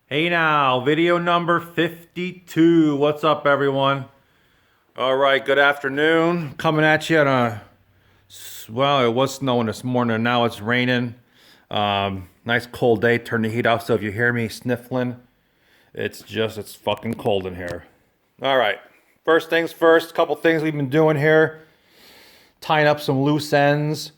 Hey now, video number 52. What's up, everyone? All right, good afternoon. Coming at you on well, it was snowing this morning, now it's raining. Nice cold day, turn the heat off, so if you hear me sniffling, it's fucking cold in here. All right, first things first, couple things we've been doing here. Tying up some loose ends.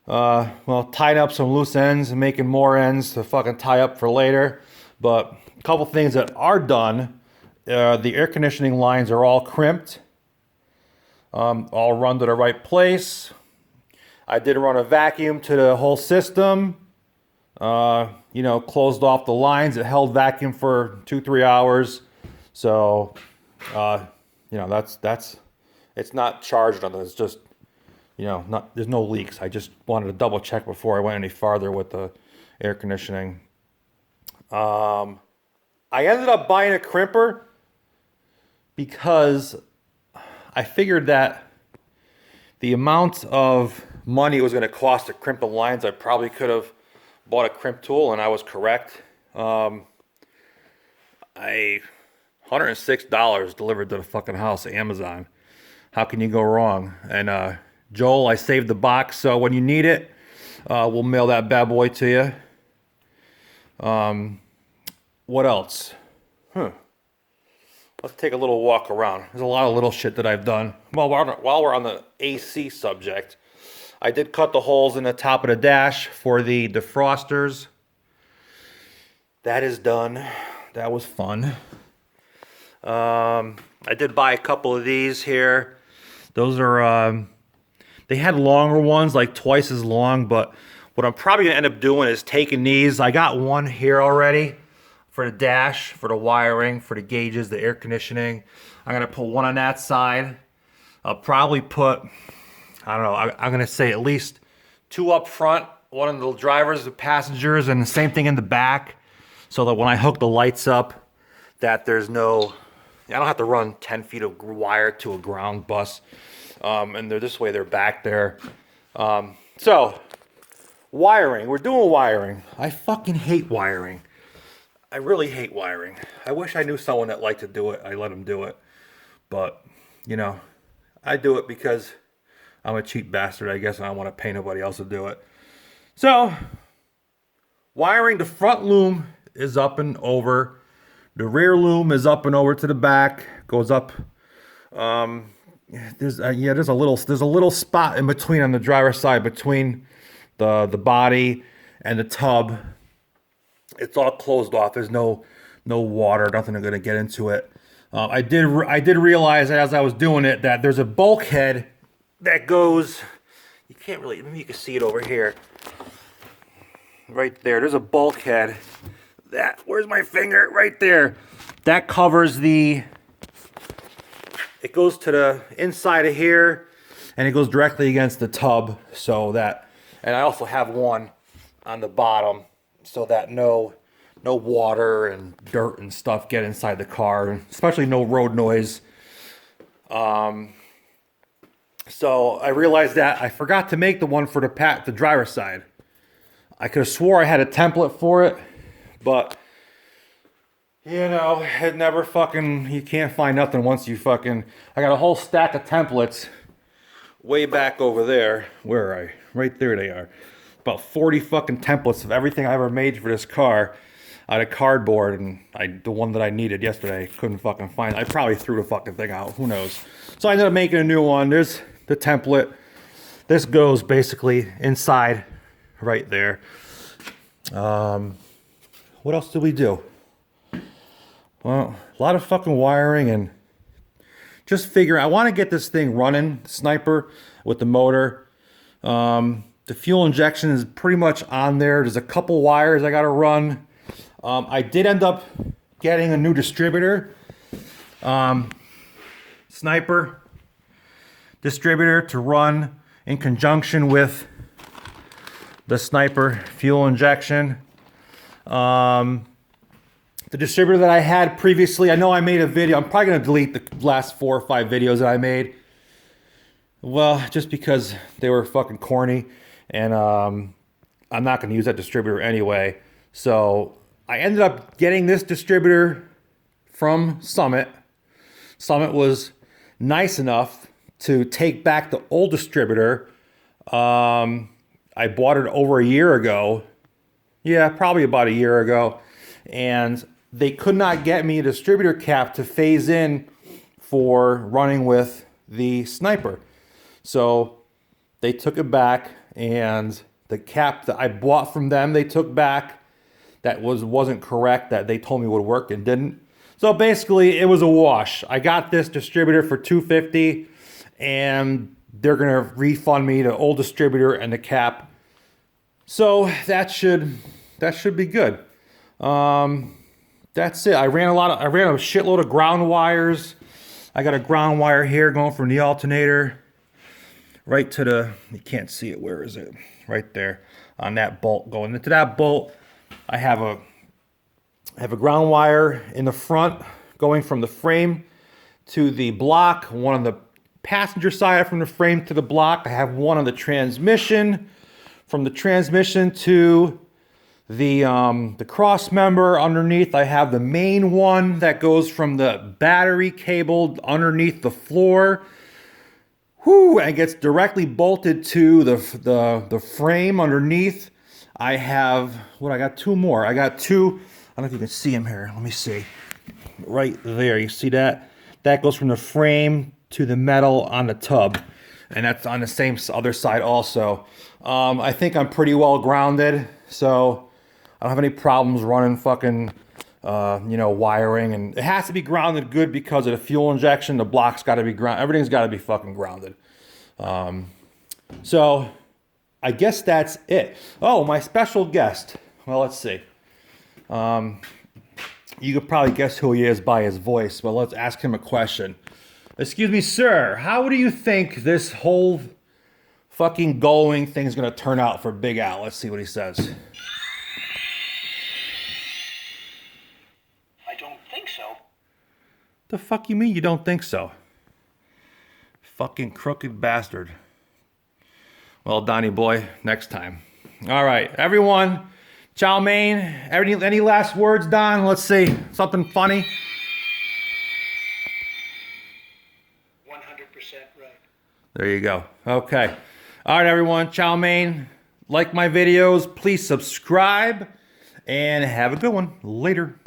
Tying up some loose ends and making more ends to fucking tie up for later. But a couple things that are done. The air conditioning lines are all crimped, all run to the right place. I did run a vacuum to the whole system. Closed off the lines. It held vacuum for 2-3 hours. So, that's it's not charged on it. It's just, there's no leaks. I just wanted to double check before I went any farther with the air conditioning. I ended up buying a crimper because I figured that the amount of money it was going to cost to crimp the lines, I probably could have bought a crimp tool, and I was correct. $106 delivered to the fucking house, Amazon. How can you go wrong? And Joel, I saved the box, so when you need it, we'll mail that bad boy to you. What else? Let's take a little walk around. There's a lot of little shit that I've done. Well, while we're on the AC subject, I did cut the holes in the top of the dash for the defrosters. That is done. That was fun. I did buy a couple of these here. Those are, they had longer ones, like twice as long, but what I'm probably gonna end up doing is taking these. I got one here already for the dash, for the wiring, for the gauges, the air conditioning. I'm gonna put one on that side. I'll probably put, I don't know, I'm gonna say at least two up front, one on the drivers, the passengers, and the same thing in the back, so that when I hook the lights up, that there's no, I don't have to run 10 feet of wire to a ground bus. And they're this way, they're back there. So, wiring, we're doing wiring. I fucking hate wiring. I really hate wiring. I wish I knew someone that liked to do it. I let them do it. But, I do it because I'm a cheap bastard, I guess, and I don't want to pay nobody else to do it. So, wiring, the front loom is up and over. The rear loom is up and over to the back. Goes up. There's a little spot in between on the driver's side between the body and the tub. It's all closed off. There's no water, nothing going to get into it. I did realize as I was doing it that there's a bulkhead that goes. You can't really. Maybe you can see it over here. Right there. There's a bulkhead. Where's my finger? Right there. That covers the. It goes to the inside of here, and it goes directly against the tub, so that. And I also have one on the bottom, so that no water and dirt and stuff get inside the car, especially no road noise. So I realized that I forgot to make the one for the driver's side. I could have swore I had a template for it, but it never fucking, you can't find nothing once you fucking, I got a whole stack of templates way back over there. Where are I? Right there they are. About 40 fucking templates of everything I ever made for this car out of cardboard, and the one that I needed yesterday, couldn't fucking find it. I probably threw the fucking thing out, who knows. So I ended up making a new one. There's the template. This goes basically inside right there. What else did we do? Well, a lot of fucking wiring and just figuring. I want to get this thing running, Sniper, with the motor. The fuel injection is pretty much on there. There's a couple wires I got to run. I did end up getting a new distributor. Sniper distributor to run in conjunction with the Sniper fuel injection. The distributor that I had previously, I know I made a video. I'm probably going to delete the last 4 or 5 videos that I made. Well, just because they were fucking corny. And I'm not going to use that distributor anyway. So I ended up getting this distributor from Summit. Summit was nice enough to take back the old distributor. I bought it over a year ago. Yeah, probably about a year ago. And they could not get me a distributor cap to phase in for running with the Sniper. So they took it back, and the cap that I bought from them, they took back that wasn't correct, that they told me would work and didn't. So basically it was a wash. I got this distributor for $250, and they're gonna refund me the old distributor and the cap. So that should be good. That's it. I ran a shitload of ground wires. I got a ground wire here going from the alternator right to the, you can't see it, where is it? Right there on that bolt. Going into that bolt, I have a ground wire in the front going from the frame to the block, one on the passenger side from the frame to the block. I have one on the transmission, from the transmission to the cross member underneath. I have the main one that goes from the battery cable underneath the floor, and gets directly bolted to the frame underneath. I have, I got two more. I got two, I don't know if you can see them here. Let me see. Right there, you see that? That goes from the frame to the metal on the tub. And that's on the same other side also. I think I'm pretty well grounded, so I don't have any problems running fucking, wiring. And it has to be grounded good because of the fuel injection. The block's got to be grounded. Everything's got to be fucking grounded. So I guess that's it. Oh, my special guest. Well, let's see. You could probably guess who he is by his voice, but let's ask him a question. Excuse me, sir. How do you think this whole fucking Gullwing thing's gonna turn out for Big Al? Let's see what he says. I don't think so. The fuck you mean you don't think so? Fucking crooked bastard. Well, Donnie boy, next time. All right, everyone. Chow mein. Any last words, Don? Let's see. Something funny. 100% right. There you go. Okay. All right, everyone. Chow mein. Like my videos. Please subscribe. And have a good one. Later.